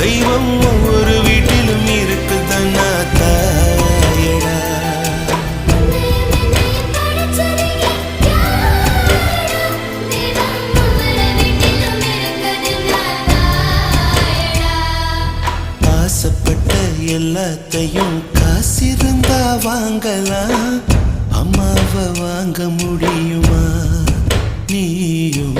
தெய்வம் ஒவ்வொரு வீட்டிலும் இருக்குதன்னா தாயடா. ஆசைப்பட்ட எல்லாத்தையும் காசிருந்தா வாங்கலாம், அம்மாவை வாங்க முடியுமா? நீயும்